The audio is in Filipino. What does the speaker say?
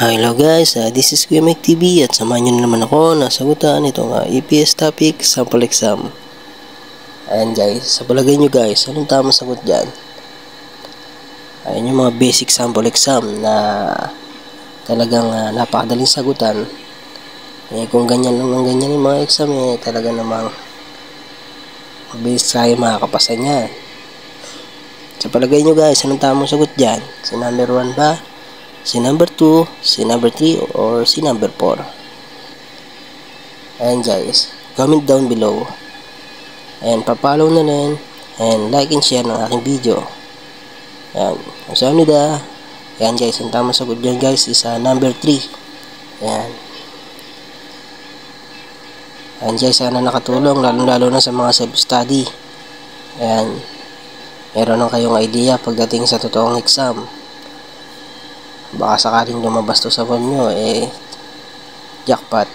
Hello guys, this is Kuya Mike TV at samahan nyo na naman ako na sagutan itong EPS topic sample exam. Ayan guys, sa palagay nyo guys, anong tamang sagot dyan? Ayan yung mga basic sample exam na talagang napakadaling sagutan. Kung ganyan lang ng ganyan yung mga exam talaga namang mabilis tayo makakapasa niyan. Sa palagay nyo guys, anong tamang sagot dyan? Si number 1 ba? Si number 2, si number 3, or si number 4. Ayan guys, comment down below. And pa-follow na rin. And like and share ng aking video. Ayan, kamsahamnida. Ayan guys, ang tamang sagot dyan guys is number 3. Ayan. Ayan guys, sana nakatulong lalo na sa mga self-study. Ayan, meron na kayong idea pagdating sa totoong exam. Baka sakaling lumabas to sa phone nyo, jackpot.